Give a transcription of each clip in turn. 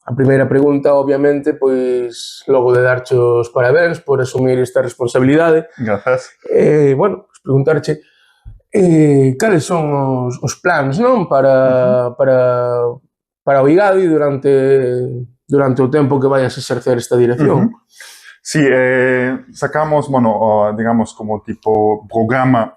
a primeira pregunta, obviamente, pois, logo de darche os parabéns por asumir esta responsabilidade. Grazas. Bueno, pues preguntarche cales son os plans, non? Para o IGADI durante o tempo que vayas a exercer esta dirección. Sí, sacamos, bueno, digamos, como tipo programa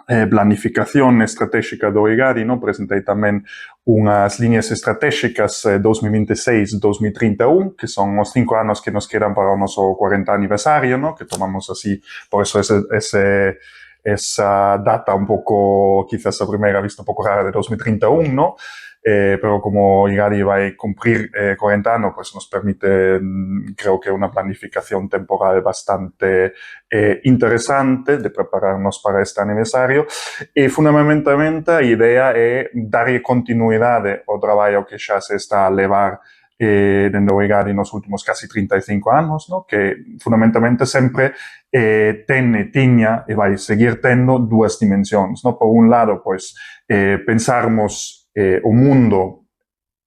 planificación estratégica do IGADI, ¿no? Presentei tamén unhas líneas estratégicas 2026-2031, que son os 5 anos que nos quedan para o noso 40 aniversario, ¿no? Que tomamos así, por eso esa data un pouco, quizás a primeira vista un pouco rara de 2031, ¿no? Pero como IGADI vai cumprir 40 anos, pues nos permite, creo que una planificación temporal bastante interesante de prepararnos para este aniversario. E fundamentalmente a idea é darlle continuidade ao traballo que xa se está a levar dende o IGADI nos últimos casi 35 anos, ¿no? Que fundamentalmente sempre tiña e vai seguir tendo dúas dimensións, ¿no? Por un lado, pues, pensarmos o mundo,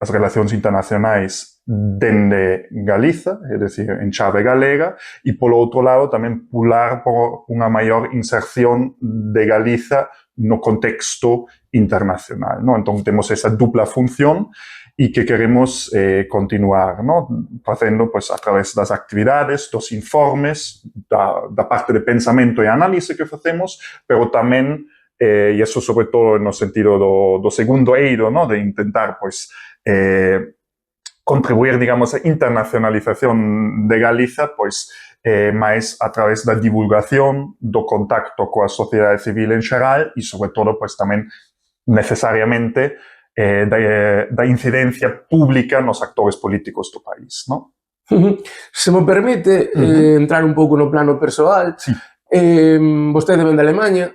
as relacións internacionais dende Galiza, é dicir, en chave galega, e polo outro lado tamén pular por unha maior inserción de Galiza no contexto internacional, ¿no? Entón, temos esa dupla función e que queremos continuar, ¿no? Facendo, pues, a través das actividades, dos informes, da parte de pensamento e análise que facemos, pero tamén e eso sobre todo no sentido do segundo eiro, ¿no? De intentar, pues, contribuir, digamos, a internacionalización de Galiza, pues, máis a través da divulgación, do contacto coa sociedade civil en xeral e, sobre todo, pues, tamén necesariamente da incidencia pública nos actores políticos do país, ¿no? Se me permite entrar un pouco no plano persoal, sí. Vostede ven de Alemanha,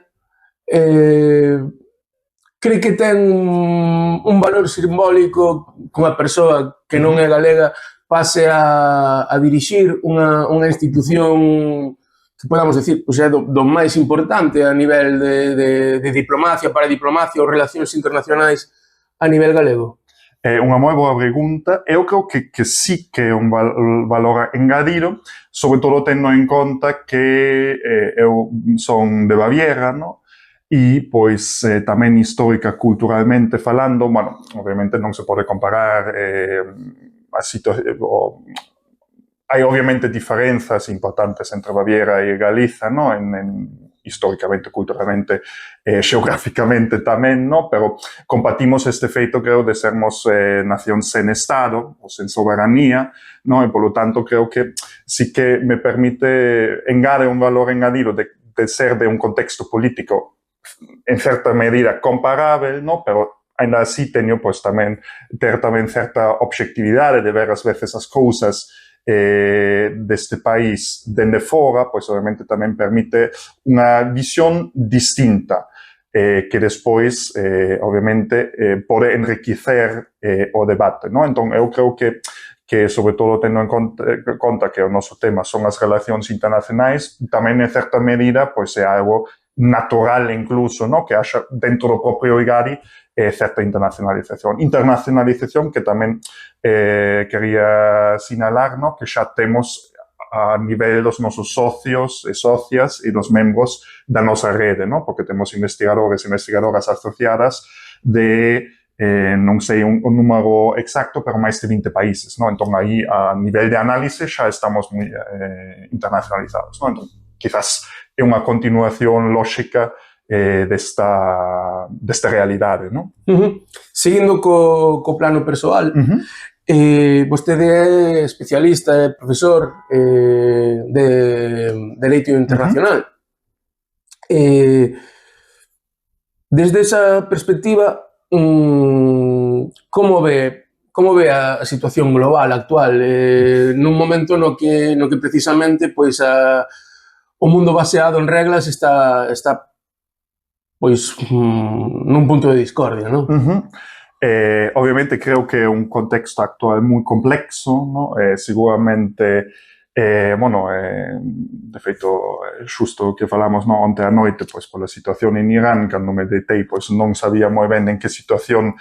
cree que ten un valor simbólico que unha persoa que non é galega pase a dirixir unha institución que podamos decir, pois é do máis importante a nivel de diplomacia, paradiplomacia ou relacións internacionais a nivel galego? É unha moi boa pregunta. Eu creo que sí que é un valor engadido, sobre todo tendo en conta que eu son de Baviera, ¿no? E, pois, tamén histórica, culturalmente falando, bueno, obviamente non se pode comparar a situación. Hai, obviamente, diferenzas importantes entre Baviera e Galiza, ¿no? Históricamente, culturalmente, xeográficamente tamén, ¿no? Pero compartimos este feito, creo, de sermos nación sen Estado, ou sen soberanía, ¿no? E, polo tanto, creo que sí que me permite engade un valor engadido de ser de un contexto político en certa medida comparável, ¿no? Pero ainda así teño, pues, ter tamén certa obxectividade de ver ás veces as cousas deste país dende fora, pois obviamente tamén permite unha visión distinta que despois, obviamente, pode enriquecer o debate, ¿no? Entón, eu creo que sobre todo tendo en conta que o noso tema son as relacións internacionais, tamén en certa medida, pois é algo natural incluso, ¿no? Que haxa dentro do propio IGADI certa internacionalización. Internacionalización que tamén quería sinalar, ¿no? Que xa temos a nivel dos nosos socios e socias e dos membros da nosa rede, ¿no? Porque temos investigadores e investigadoras asociadas de, non sei un número exacto, pero máis de 20 países, ¿no? Entón, aí, a nivel de análise, xa estamos moi internacionalizados, ¿no? Entón, quizás é unha continuación lóxica desta realidade, non? Seguindo co plano persoal, vostede é especialista, é profesor de Dereito Internacional. Desde esa perspectiva, como ve a situación global actual nun momento no que precisamente, pois, o mundo baseado en reglas está pois, nun punto de discordia, non? Obviamente creo que é un contexto actual moi complexo, ¿no? Seguramente De feito, xusto que falamos onte a noite, pois, pola situación en Irán, cando me deitei, pois, non sabía moi ben en que situación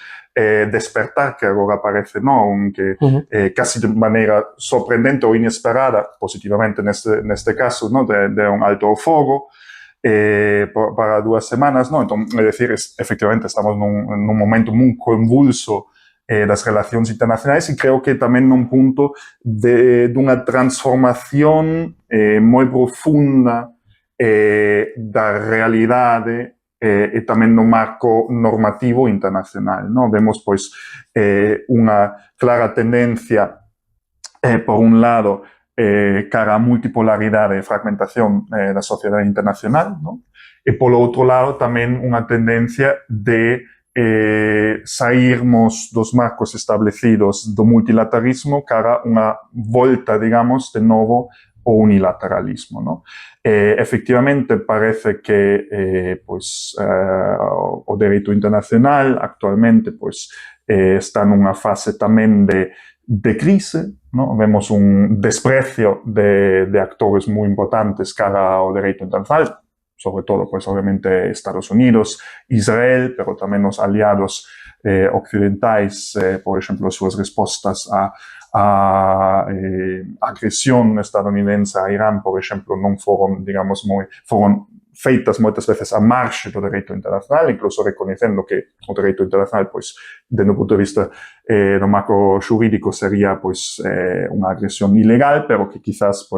despertar, que agora parece, que casi de maneira sorprendente ou inesperada, positivamente neste caso, de un alto ao fogo, para 2 semanas, Entón, é dicir, efectivamente, estamos nun momento moi convulso das relacións internacionais e creo que tamén nun punto dunha transformación moi profunda da realidade e tamén no marco normativo internacional. Vemos, pois, unha clara tendencia, por un lado, cara a multipolaridade e fragmentación da sociedade internacional, e polo outro lado tamén unha tendencia de sairmos dos marcos establecidos do multilateralismo cara unha volta, digamos, de novo ao unilateralismo. Efectivamente, parece que o dereito internacional actualmente está nunha fase tamén de crise, Vemos un desprecio de actores moi importantes cara ao dereito internacional, sobre todo, obviamente, Estados Unidos, Israel, pero tamén os aliados occidentais, por exemplo, as súas respostas a agresión estadounidense a Irán, por exemplo, non foron, digamos, foron feitas moitas veces a marxe do dereito internacional, incluso recoñecendo que o dereito internacional, dende o punto de vista do marco xurídico, sería, unha agresión ilegal, pero que quizás,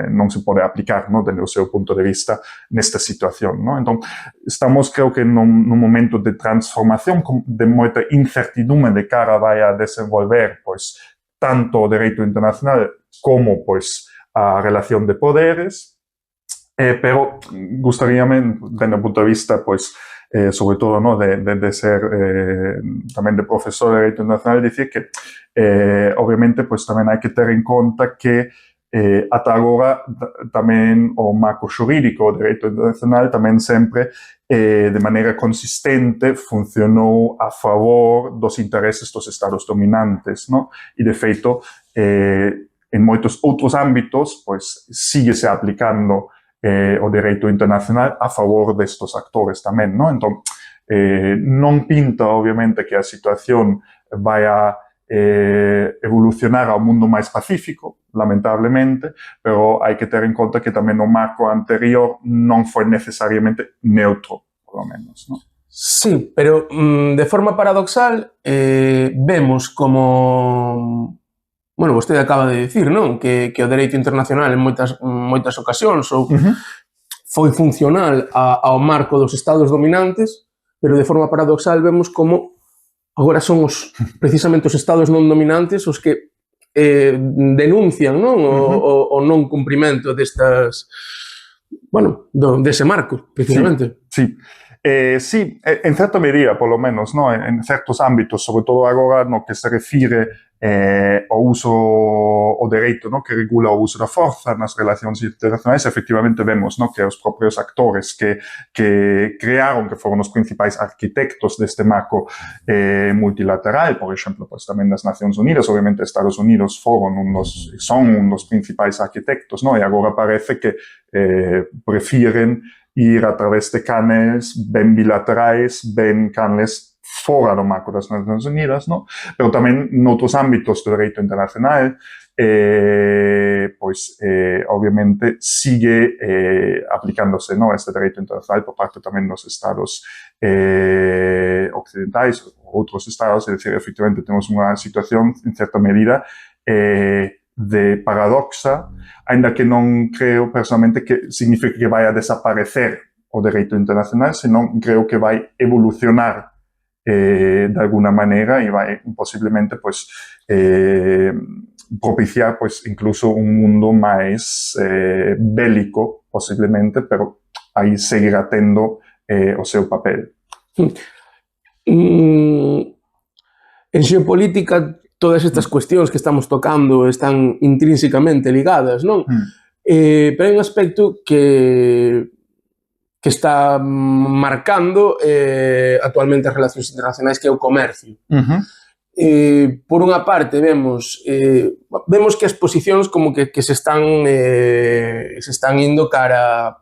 non se pode aplicar, dende o seu punto de vista nesta situación, Entón, estamos, creo que, nun momento de transformación, de moita incertidume de cara vai a desenvolver, tanto o dereito internacional como, a relación de poderes, pero gustaríame, dende o punto de vista, sobre todo, de ser tamén de profesor de Dereito Internacional, dicir que, obviamente, tamén hai que ter en conta que ata agora tamén o marco xurídico do Dereito Internacional tamén sempre, de maneira consistente, funcionou a favor dos intereses dos estados dominantes, E, de feito, en moitos outros ámbitos, síguese aplicando o dereito internacional a favor destos actores tamén, Entón, non pinta, obviamente, que a situación vai a evolucionar ao mundo máis pacífico, lamentablemente, pero hai que ter en conta que tamén o marco anterior non foi necesariamente neutro, por lo menos, Sí, pero de forma paradoxal vemos como... Bueno, vostede acaba de dicir, que o dereito internacional en moitas ocasións foi funcional ao marco dos estados dominantes, pero de forma paradoxal vemos como agora son precisamente os estados non dominantes os que denuncian o non cumprimento dese marco, precisamente. Sí. Sí, en certa medida, polo menos, en certos ámbitos, sobre todo agora no que se refire o dereito que regula o uso da forza nas relacións internacionais, efectivamente vemos que os propios actores que crearon, que foron os principais arquitectos deste marco multilateral, por exemplo, tamén das Nacións Unidas, obviamente Estados Unidos son un dos principais arquitectos, e agora parece que prefiren ir a través de canles ben bilaterais, ben canles fora do marco das Nacións Unidas, pero tamén noutros ámbitos do dereito internacional, obviamente sigue aplicándose este dereito internacional por parte tamén dos estados occidentais ou outros estados, é dicir, efectivamente temos unha situación, en certa medida, de paradoxa, ainda que non creo personalmente que signifique que vai a desaparecer o dereito internacional, senón creo que vai evolucionar de alguna maneira e vai posiblemente propiciar incluso un mundo máis bélico, posiblemente, pero aí seguirá tendo o seu papel. En xeopolítica, todas estas cuestións que estamos tocando están intrínsecamente ligadas, non? Pero hai un aspecto que está marcando actualmente as relacións internacionais, que é o comercio. por unha parte vemos que as posicións como que se están indo cara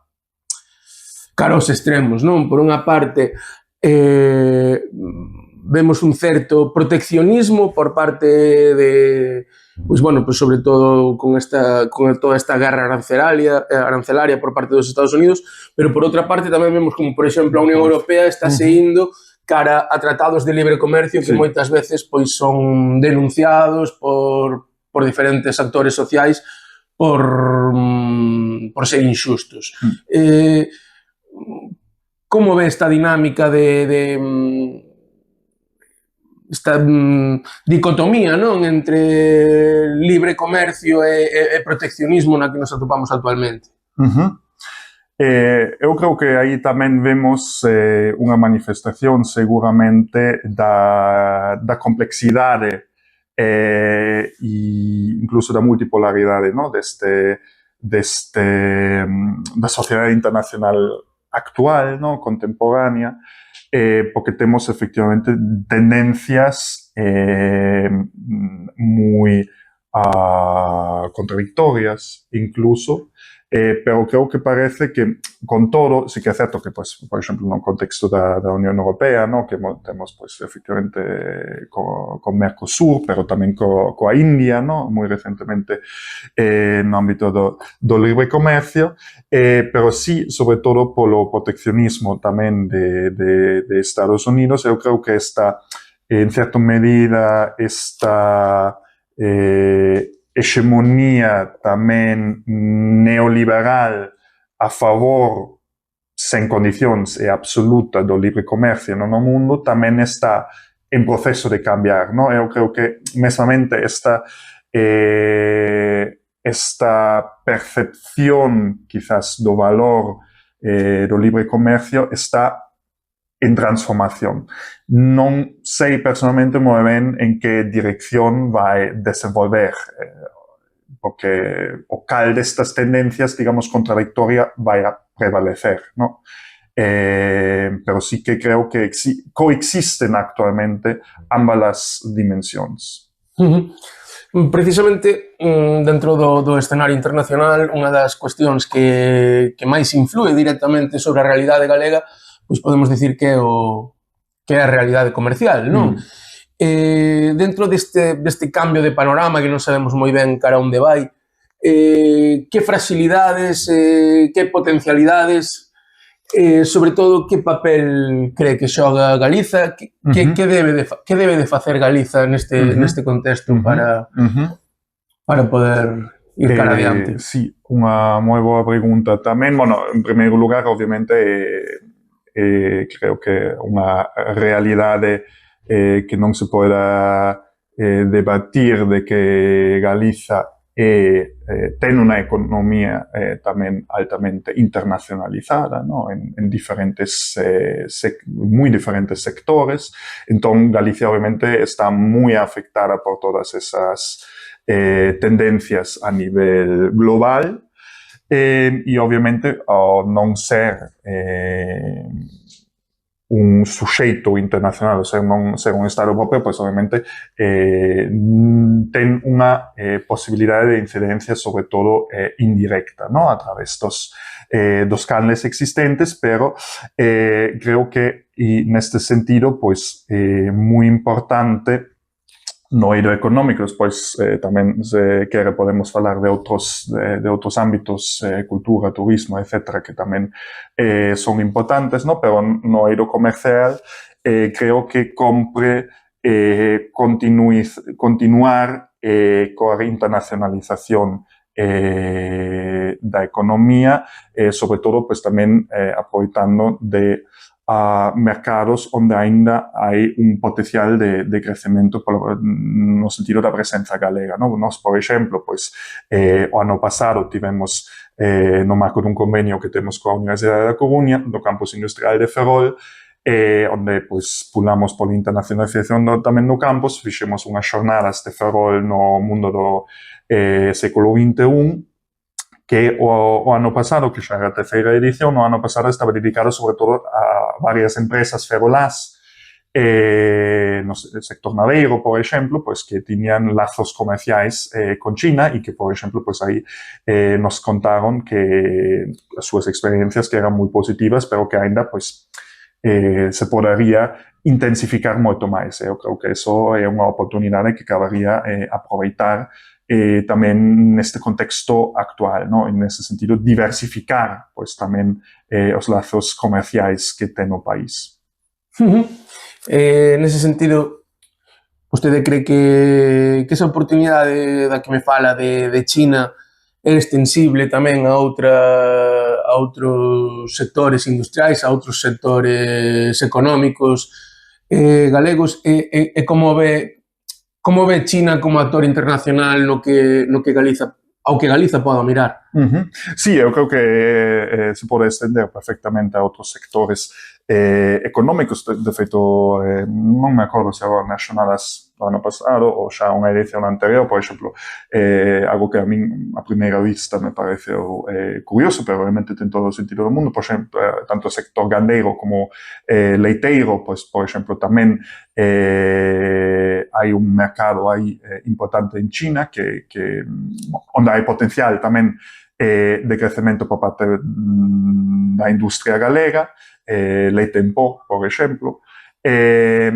aos extremos, non? Por unha parte vemos un certo proteccionismo por parte de, pois bueno, pois sobre todo con toda esta guerra arancelaria por parte dos Estados Unidos, pero por outra parte tamén vemos como, por exemplo, a Unión Europea está indo cara a tratados de libre comercio que moitas veces pois son denunciados por diferentes actores sociais por ser inxustos. Como ve esta dinámica esta dicotomía, non, entre libre comercio e proteccionismo na que nos atopamos actualmente? Eu creo que aí tamén vemos unha manifestación seguramente da complexidade e incluso da multipolaridade, ¿no? da sociedade internacional actual, ¿no? Contemporánea, porque temos efectivamente tendencias moi contradictorias incluso, pero creo que parece que con todo, sí que é certo que, pues, por exemplo, no contexto da Unión Europea, ¿no? Que temos, pues, efectivamente con Mercosur, pero tamén coa India, ¿no? Moi recentemente no ámbito do libre comercio, pero sí, sobre todo polo proteccionismo tamén de Estados Unidos. Eu creo que en certa medida, esta hexemonía tamén neoliberal a favor, sen condicións e absoluta do libre comercio no mundo, tamén está en proceso de cambiar, ¿no? Eu creo que mesamente esta percepción quizás do valor do libre comercio está en transformación. Non sei personalmente moi ben en que dirección vai desenvolver, porque o cal destas tendencias, digamos, contradictoria vai a prevalecer, ¿no? Pero sí que creo que coexisten actualmente ambas as dimensións. Precisamente dentro do escenario internacional, unha das cuestións que máis influe directamente sobre a realidade galega, pois podemos dicir que é a realidade comercial, non? Dentro deste cambio de panorama que non sabemos moi ben cara a onde vai, que fragilidades, que potencialidades, sobre todo que papel cree que xoga Galiza, que debe de facer Galiza neste contexto para poder ir cara adiante? Sí, unha moi boa pregunta tamén. Bueno, en primeiro lugar, obviamente, creo que unha realidade que non se poda debatir de que Galiza ten unha economía tamén altamente internacionalizada, ¿no? En diferentes, moi diferentes sectores. Entón, Galicia obviamente está moi afectada por todas esas tendencias a nivel global. E obviamente ao non ser un suxeito internacional, ou non ser un Estado propio, pois obviamente ten unha posibilidade de incidencia sobre todo indirecta, ¿no? A través dos canales existentes, pero creo que neste sentido, pois, moi importante no eido económico. Despois tamén, se quere, podemos falar de outros ámbitos, cultura, turismo, etcétera, que tamén son importantes, ¿no? Pero no eido comercial creo que compre continuar coa internacionalización da economía, sobre todo, pues, tamén aproveitando de mercados onde aínda hai un potencial de crecemento no sentido da presenza galega, ¿no? Nos, por exemplo, pois, o ano pasado tivemos no marco dun convenio que temos coa Universidade da Coruña, do campus industrial de Ferrol, onde, pois, pulamos pola internacionalización tamén do campus, fixemos unhas xornadas de Ferrol no mundo do século XXI, que o ano pasado, que xa era a terceira edición, o ano pasado estaba dedicado sobre todo a varias empresas ferrolás no sector madeiro, por exemplo, pois que tiñan lazos comerciais con China e que, por exemplo, pois aí nos contaron que as súas experiencias que eran moi positivas, pero que ainda, pois, se podería intensificar moito máis. Eu creo que eso é unha oportunidade que cabería aproveitar tamén neste contexto actual, ¿no? En ese sentido, diversificar, pois, tamén os lazos comerciais que ten o país. Nese sentido, vostede cree que esa oportunidade da que me fala de China é extensible tamén a outros sectores industriais, a outros sectores económicos galegos, e como ve China como actor internacional no que Galiza, ao que Galiza poda mirar? Sí, eu creo que se pode estender perfectamente a outros sectores económicos. De feito, non me acordo se agora nas xornadas do ano pasado ou xa unha edición anterior, por exemplo, algo que a min a primeira vista me pareceu curioso, pero obviamente ten todo o sentido do mundo. Por exemplo, tanto o sector gandeiro como leiteiro, pois, por exemplo, tamén hai un mercado aí importante en China que onde hai potencial tamén de crecemento por parte da industria galega, leite en pó, por exemplo, e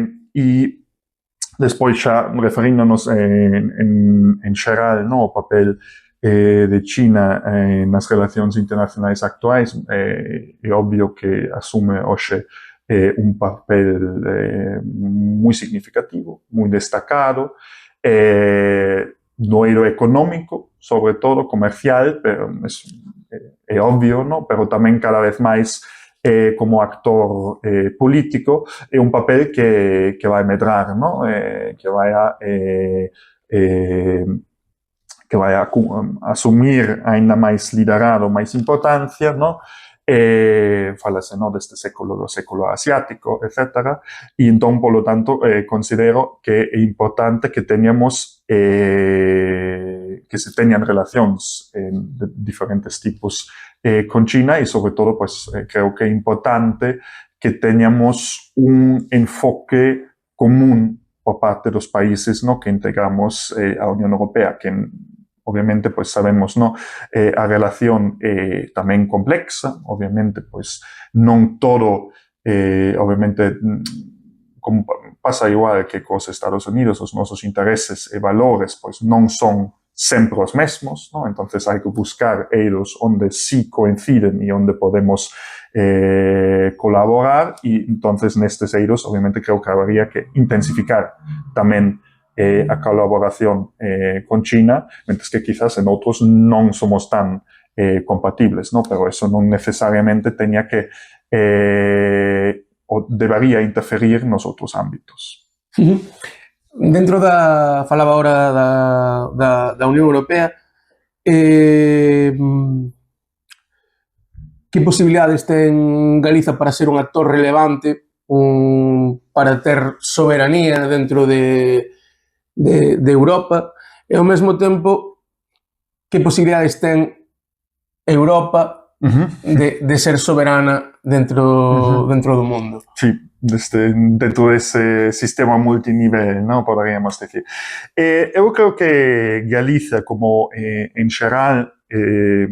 despois xa referíndonos en xeral, no, o papel de China nas relacións internacionais actuais, é obvio que asume hoxe un papel moi significativo, moi destacado, no eido económico, sobre todo comercial, pero é obvio, no? Pero tamén cada vez máis como actor político, é un papel que vai medrar, no? Que vai a asumir aínda máis liderado, máis importancia, no? Falase, no, deste século, do século asiático, etc. E entón, polo tanto, considero que é importante que teñamos que se teñan relacións de diferentes tipos con China e, sobre todo, pues, creo que é importante que teñamos un enfoque común por parte dos países, no, que integramos a Unión Europea, que obviamente, pues sabemos, no, a relación tamén complexa, obviamente, pues non todo, obviamente, como pasa igual que cos Estados Unidos, os nosos intereses e valores, pues non son sempre os mesmos, no? Entonces hai que buscar eidos onde sí coinciden e onde podemos colaborar, e entonces nestes eidos, obviamente, creo que habería que intensificar tamén a colaboración con China, mentres que quizás en outros non somos tan compatibles, ¿no? Pero eso non necesariamente teña que o debería interferir nos outros ámbitos. Dentro falaba ahora da Unión Europea, que posibilidades ten Galiza para ser un actor relevante, para ter soberanía dentro de Europa, e ao mesmo tempo que posibilidades ten Europa de ser soberana dentro do mundo? Sí, dentro desse sistema multinivel, ¿no? Poderíamos decir. Eu creo que Galiza, como en xeral,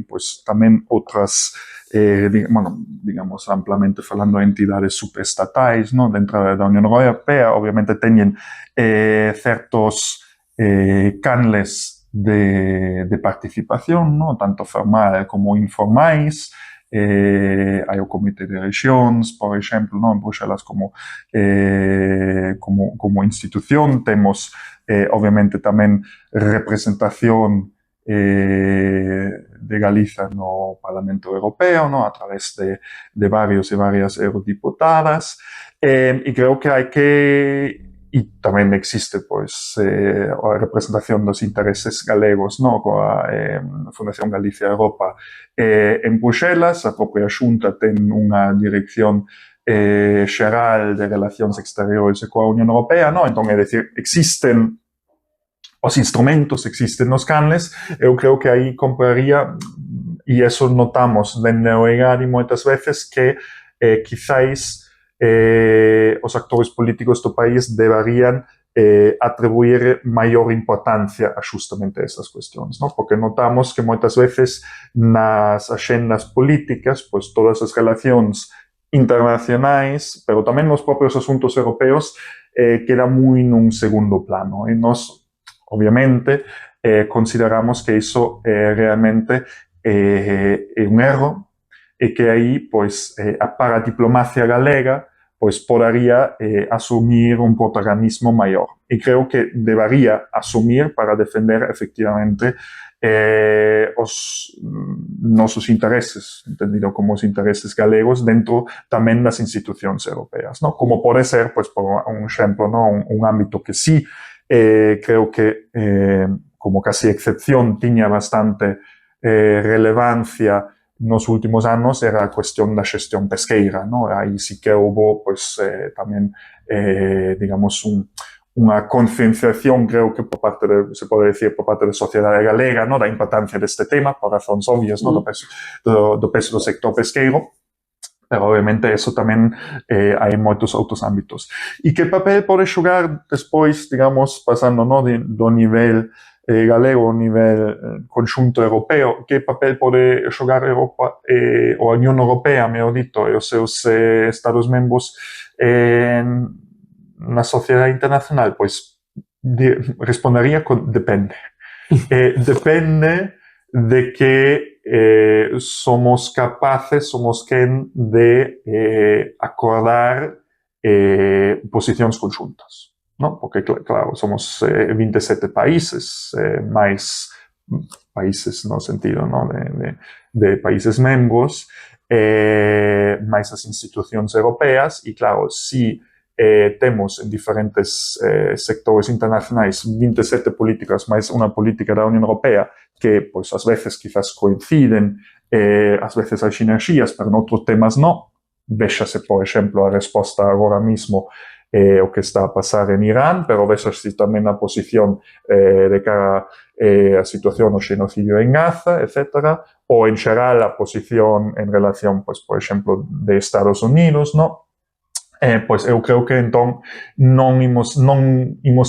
pues tamén outras, digamos, amplamente falando de entidades subestatais, ¿no? Dentro da Unión Europea, obviamente teñen certos canles de participación, ¿no? Tanto formal como informais. Hai o Comité de Rexións, por exemplo, ¿no? En Bruxelas como institución. Temos, obviamente, tamén representación de Galiza no Parlamento Europeo, ¿no? A través de varios e varias eurodiputadas. E creo que hai que... E tamén existe, pois, a representación dos intereses galegos, no? Coa Fundación Galicia Europa en Bruxelas. A propia Xunta ten unha dirección xeral de relacións exteriores coa Unión Europea, no? Entón, é dicir, existen os instrumentos, existen os canles. Eu creo que aí compraría, e eso notamos dende o EGADI moitas veces, que quizáis os actores políticos do país deberían atribuir maior importancia a justamente esas cuestións, ¿no? Porque notamos que moitas veces nas axendas políticas, pues todas as relacións internacionais, pero tamén nos propios asuntos europeos, queda moi nun segundo plano. E nós, obviamente, consideramos que iso realmente é un erro e que aí, pois, a paradiplomacia galega pois podería asumir un protagonismo maior. E creo que debería asumir para defender efectivamente os nosos intereses, entendido como os intereses galegos dentro tamén das institucións europeas, ¿no? Como pode ser, pois, por un exemplo, ¿no? un ámbito que sí creo que como casi excepción tiña bastante relevancia nos últimos anos era a cuestión da xestión pesqueira, ¿no? Aí sí que houve, pues, tamén, digamos, unha concienciación, creo que por parte se pode decir, por parte da sociedade galega, ¿no? Da importancia deste tema, por razóns obvias, ¿no? Do peso do sector pesqueiro, pero obviamente eso tamén hai moitos outros ámbitos. E que papel pode xogar despois, digamos, pasando, ¿no? Do nivel galego ao nivel conxunto europeo, que papel pode xogar Europa, ou a Unión Europea, mellor dito, e os seus Estados membros na sociedade internacional? Pois respondería con depende. Depende de que somos capaces, somos quen de acordar posicións conxuntas, ¿no? Porque, claro, somos 27 países, máis países no sentido, ¿no? de países membros, máis as institucións europeas, e claro, si temos en diferentes sectores internacionais 27 políticas máis unha política da Unión Europea que, pois, ás veces quizás coinciden, ás veces hai sinerxías, pero noutros temas non. Véxase, por exemplo, a resposta agora mismo o que está a pasar en Irán, pero véxase tamén a posición de cara a situación do xenocidio en Gaza, etc. Ou, en xeral, a posición en relación, pois, por exemplo, de Estados Unidos, non? Pois eu creo que entón non imos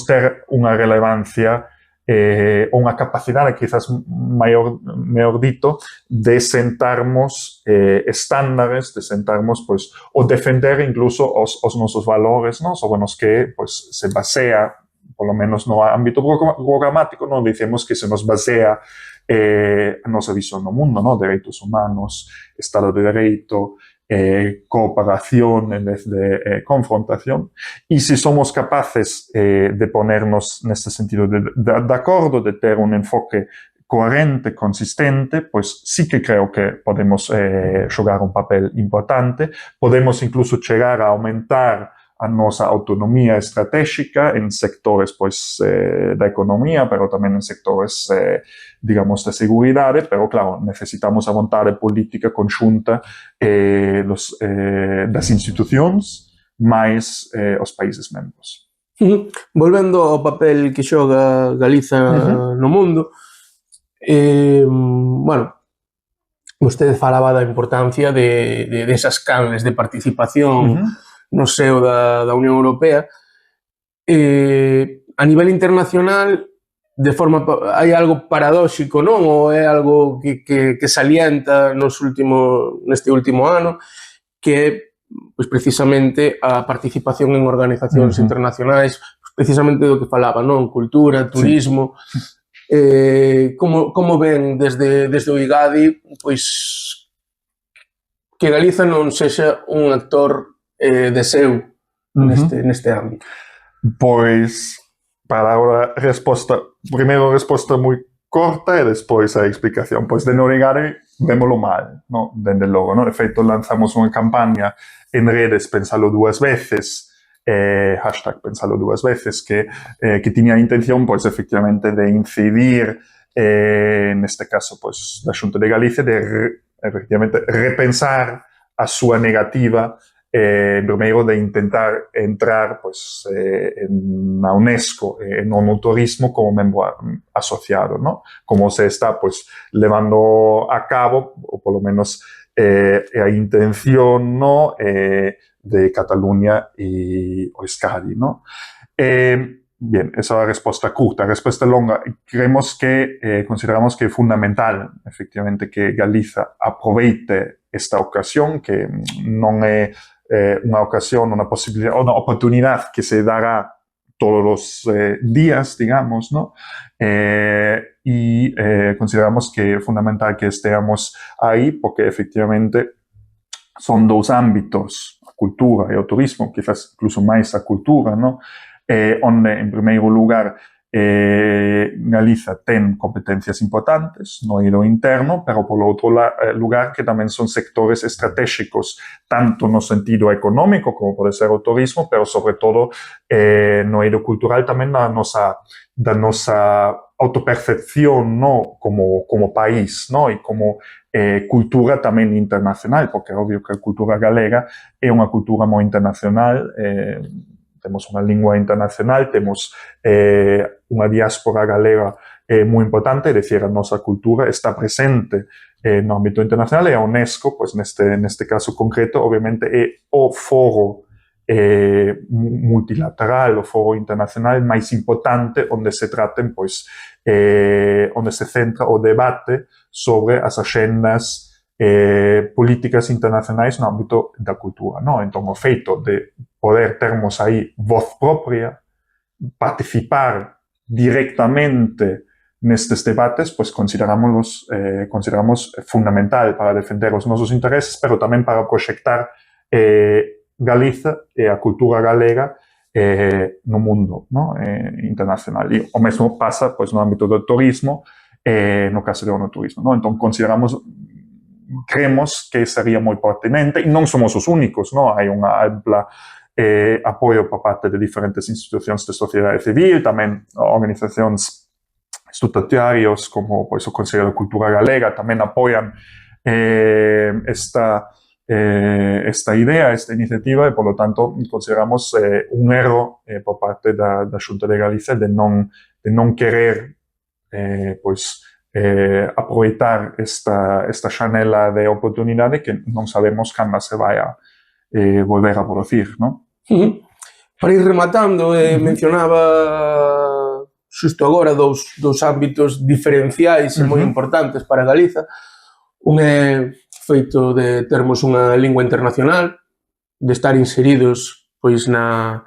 ter unha relevancia ou unha capacidade quizás maior dito de sentarmos estándares, de sentarmos pois o defender incluso os nosos valores, non? Sobre nos que pois se basea, polo menos no ámbito programático, non dicemos que se nos basea a nosa visión do mundo, non? Dereitos humanos, Estado de Dereito, cooperación en vez de confrontación. Y si somos capaces de ponernos neste sentido de acordo, de ter un enfoque coherente, consistente, pues sí que creo que podemos xogar un papel importante. Podemos incluso chegar a aumentar a nosa autonomía estratégica en sectores pois da economía, pero tamén en sectores, digamos, de seguridade, pero claro, necesitamos a vontade política conxunta das institucións máis os países membros. Volvendo ao papel que xoga Galiza no mundo, bueno, vostede falaba da importancia de esas canles de participación no seo da Unión Europea. A nivel internacional, de forma hai algo paradóxico, non? Ou é algo que salienta neste último ano, que é pois, precisamente a participación en organizacións internacionais, precisamente do que falaba, non? Cultura, turismo. Sí. Como ven desde o IGADI pois que Galiza non sexa un actor de seu neste ámbito? Pois, para agora, primeiro resposta moi corta e despois a explicación. Pois de Norigari vémolo mal, no? Dende logo, no? De feito, lanzamos unha campaña en redes Pensalo dúas veces, hashtag Pensalo dúas veces, que tiña a intención, pois, efectivamente, de incidir neste caso, pois, da Xunta de Galicia, de efectivamente repensar a súa negativa primeiro de intentar entrar pois, na UNESCO no turismo como membro asociado, ¿no? Como se está pois, levando a cabo, ou polo menos a intención, no, de Cataluña e o Euskadi, no? Bien, esa é a resposta curta. A resposta longa, consideramos que é fundamental, efectivamente, que Galiza aproveite esta ocasión, que non é unha ocasión, unha posibilidad, unha oportunidade que se dará todos los días, digamos, ¿no? Consideramos que é fundamental que esteamos aí, porque efectivamente son dous ámbitos, a cultura e o turismo, quizás incluso máis a cultura, ¿no? Onde, en primeiro lugar, Galiza ten competencias importantes no eido interno, pero polo outro lugar que tamén son sectores estratégicos, tanto no sentido económico, como pode ser o turismo, pero sobre todo no eido cultural tamén da nosa autopercepción, no, como país, no, e como cultura tamén internacional, porque é obvio que a cultura galega é unha cultura moi internacional, temos unha lingua internacional, temos unha diáspora galega moi importante, é dicir, a nosa cultura está presente no ámbito internacional e a UNESCO, pois neste caso concreto, obviamente é o foro multilateral, o foro internacional máis importante onde se traten, pois, onde se centra o debate sobre as axendas políticas internacionais no ámbito da cultura, no? Entón, o feito de poder termos aí voz propia, participar directamente nestes debates, pois consideramos fundamental para defender os nosos intereses, pero tamén para proxectar Galiza e a cultura galega no mundo, no? Internacional. E o mesmo pasa, pois, no ámbito do turismo, no caso do turismo, no? Entón, creemos que sería moi pertinente, e non somos os únicos, no? Hai unha ampla apoio por parte de diferentes institucións de sociedade civil, tamén organizacións estatutarios como, pois, o Consello de Cultura Galega tamén apoian esta idea, esta iniciativa, e, polo tanto, consideramos un erro por parte da Xunta de Galicia de non querer, pois, aproveitar esta xanela de oportunidade que non sabemos cando se vai a volver a producir, non? Para ir rematando, mencionaba xusto agora dous ámbitos diferenciais e moi importantes para Galiza. Un é feito de termos unha lingua internacional, de estar inseridos, pois, na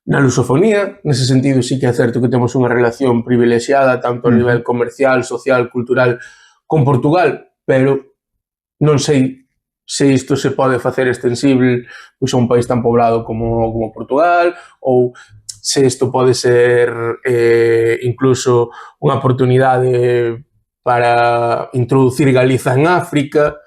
lusofonía. Nese sentido, sí que é certo que temos unha relación privilexiada tanto a nivel comercial, social, cultural con Portugal, pero non sei se isto se pode facer extensible, pois, a un país tan poblado como Portugal, ou se isto pode ser incluso unha oportunidade para introducir Galiza en África,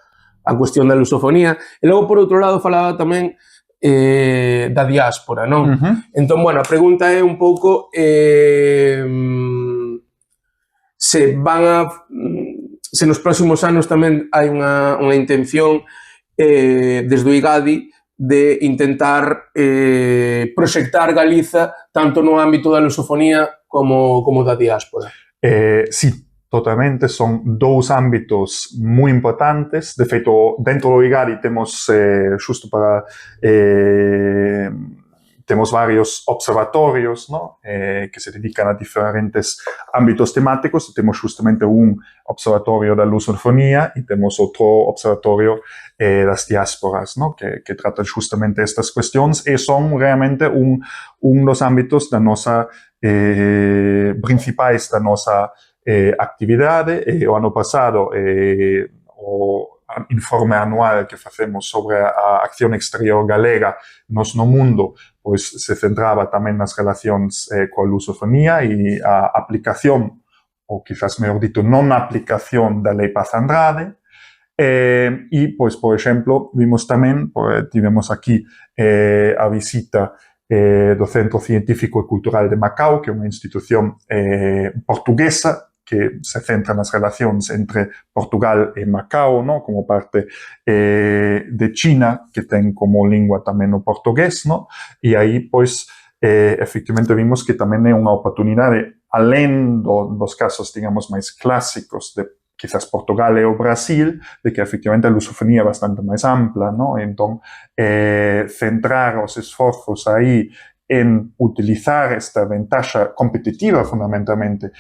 a cuestión da lusofonía. E logo, por outro lado, falaba tamén da diáspora, non? Entón, bueno, a pregunta é un pouco se nos próximos anos tamén hai unha intención desde o IGADI de intentar proxectar Galiza tanto no ámbito da lusofonía como da diáspora. Sí, totalmente, son dous ámbitos moi importantes. De feito, dentro do IGADI temos xusto para temos varios observatorios, ¿no? Que se dedican a diferentes ámbitos temáticos. Temos justamente un observatorio da lusofonía e temos outro observatorio das diásporas, ¿no? Que tratan justamente estas cuestións e son realmente un dos ámbitos da nosa principais da nosa actividade. O ano pasado o informe anual que facemos sobre a acción exterior galega no mundo, pois se centraba tamén nas relacións coa lusofonía e a aplicación, ou quizás mellor dito, non aplicación da Lei Paz Andrade. E, pois, por exemplo, vimos tamén, tivemos aquí a visita do Centro Científico e Cultural de Macao, que é unha institución portuguesa que se centra nas relacións entre Portugal e Macao, ¿no? Como parte de China, que ten como lingua tamén o portugués, ¿no? E aí, pois, efectivamente vimos que tamén é unha oportunidade, alén dos casos, digamos, máis clásicos de quizás Portugal e o Brasil, de que efectivamente a lusofonía é bastante máis ampla, ¿no? Entón, centrar os esforzos aí en utilizar esta ventaxa competitiva, fundamentalmente,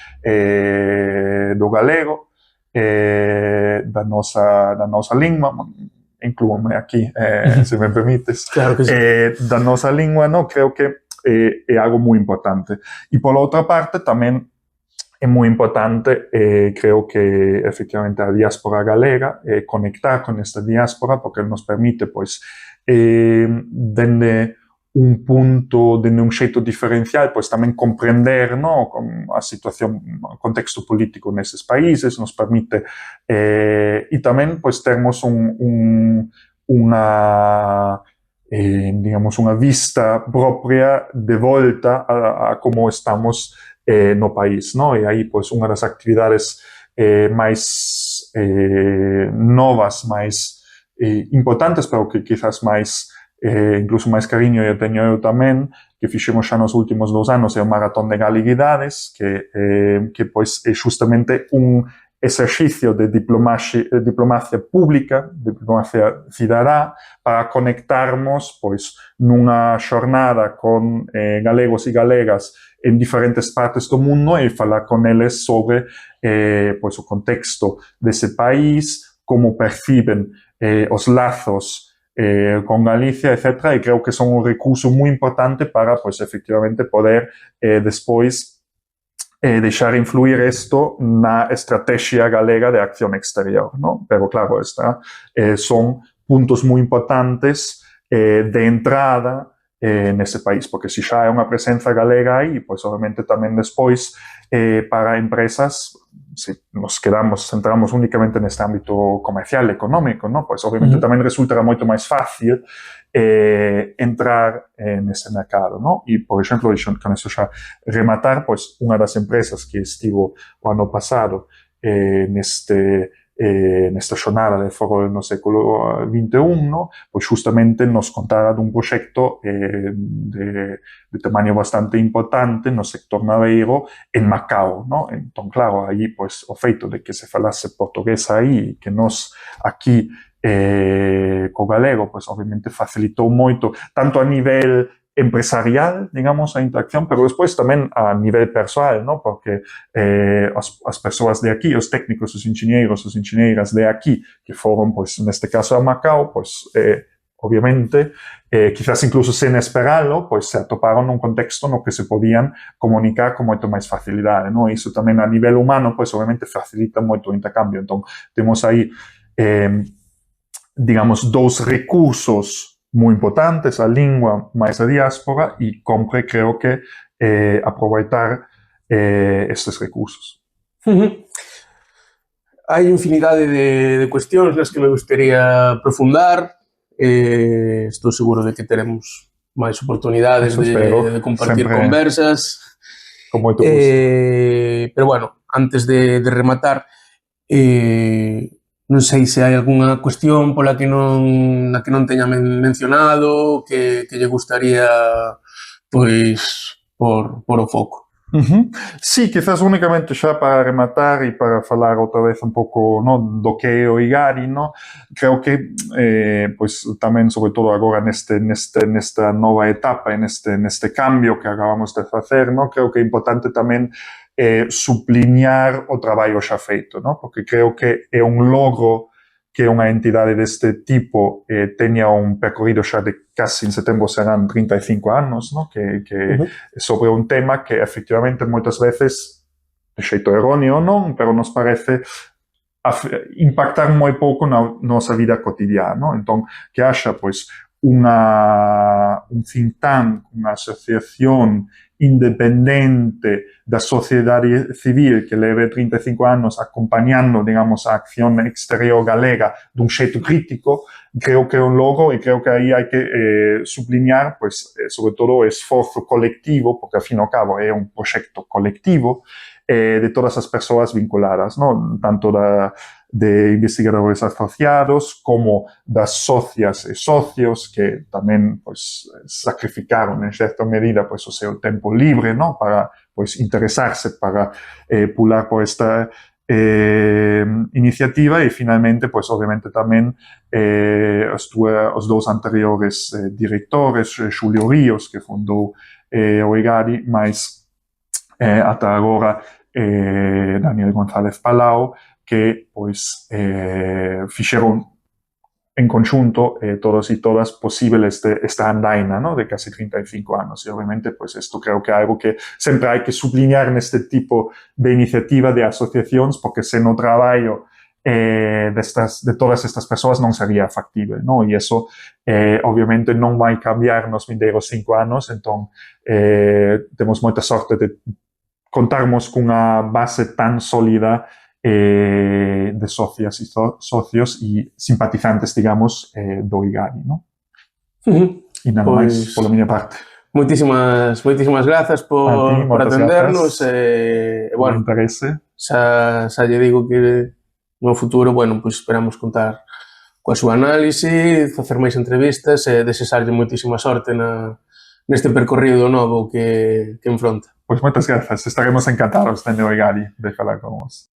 do galego, da nosa lingua, inclúome aquí, se me permites, Claro que sí. da nosa lingua, no, creo que é algo moi importante. E pola outra parte, tamén é moi importante, creo que efectivamente a diáspora galega, conectar con esta diáspora, porque nos permite, pois, dende un punto, dende un xeito diferencial, pois tamén comprender, no, a situación, o contexto político neses países, nos permite, e tamén, pois, termos digamos, unha vista propia de volta a como estamos no país, no? E aí, pois, unha das actividades máis novas, máis importantes, pero que quizás máis, incluso máis cariño eu teño eu tamén, que fixemos xa nos últimos 2 anos, é o Maratón de Galeguidades, que pois, é justamente un exercicio de diplomacia pública, diplomacia cidadá, para conectarmos, pois, nunha xornada con galegos e galegas en diferentes partes do mundo e falar con eles sobre pois, o contexto dese país, como perciben os lazos con Galicia, etc. E creo que son un recurso moi importante para, pois, efectivamente, poder despois deixar influir isto na estrategia galega de acción exterior, ¿no? Pero claro, son puntos moi importantes de entrada nese país, porque se xa é unha presenza galega aí, pois obviamente tamén despois para empresas, se nos centramos únicamente neste ámbito comercial, económico, ¿no? Pois obviamente tamén resultará moito máis fácil entrar nese mercado, ¿no? E, por exemplo, con eso xa rematar, pois unha das empresas que estivo o ano pasado nesta xornada de Foro no século XXI, no? Pois justamente nos contara dun proxecto de tamaño bastante importante no sector naveiro en Macao, no? Entón, claro, aí, pois, o feito de que se falase portugués aí, que nos aquí co galego, pois, obviamente, facilitou moito, tanto a nivel empresarial, digamos, a interacción, pero despois tamén a nivel persoal, ¿no? Porque as persoas de aquí, os técnicos, os enxeñeiras de aquí, que foron, pois, neste caso a Macao, pois, obviamente, quizás incluso sen esperalo, pois se atoparon nun contexto no que se podían comunicar con moito máis facilidade, ¿no? E iso tamén a nivel humano, pois, obviamente, facilita moito o intercambio. Entón, temos aí, digamos, 2 recursos moi importantes, a lingua máis a diáspora, e compre, creo que, aproveitar estes recursos. Hai infinidade de cuestións nas que me gustaría profundar. Estou seguro de que teremos máis oportunidades de compartir sempre conversas. Con moito gusto. Pero bueno, antes de rematar, non sei se hai algunha cuestión na que non teña mencionado, que lle gustaría, pois, por o foco. Sí, quizás únicamente xa para rematar e para falar outra vez un pouco, no, do que é o IGARI, no? Creo que, pois, tamén, sobre todo agora nesta nova etapa, neste cambio que acabamos de facer, no? Creo que é importante tamén subliñar o traballo xa feito, no? Porque creo que é un logro que unha entidade deste tipo teña un percorrido xa de casi en setembro serán 35 anos, no? Que sobre un tema que efectivamente moitas veces, de xeito erróneo non, pero nos parece impactar moi pouco na nosa vida cotidiana, no? Entón, que haxa, pois, un think tank, unha asociación independente da sociedade civil que leve 35 anos acompañando, digamos, a acción exterior galega dun xeito crítico, creo que é un logro e creo que aí hai que subliñar, pois, sobre todo o esforzo colectivo, porque, ao fin e ao cabo, é un proxecto colectivo de todas as persoas vinculadas, ¿no? Tanto de investigadores asociados como das socias e socios que tamén, pois, sacrificaron en certa medida, pois, o seu tempo libre, ¿no? Para, pois, interesarse, para pular por esta iniciativa e finalmente, pois, obviamente tamén os dous anteriores directores, Xulio Ríos, que fundou o EGADI, máis ata agora Daniel González Palau, que, pois, fixeron en conxunto todos e todas posible esta andaina, ¿no?, de casi 35 anos. E, obviamente, pues, isto creo que é algo que sempre hai que subliñar neste tipo de iniciativa de asociacións, porque sen o traballo de todas estas persoas non sería factible, ¿no? E iso, obviamente, non vai cambiar nos vindeiros 5 anos, entón, temos moita sorte de contarmos cunha base tan sólida de socias e socios e simpatizantes, digamos, do IGADI, ¿no? E nada máis pola miña parte. Moitísimas grazas por atendernos. Bueno, interese. Xa lle digo que no futuro, bueno, pois esperamos contar coa súa análise, facer máis entrevistas e desexarlle moitísima sorte neste percorrido novo que enfronta. Pois moitas grazas, estaremos encantados de IGADI de falar con vos.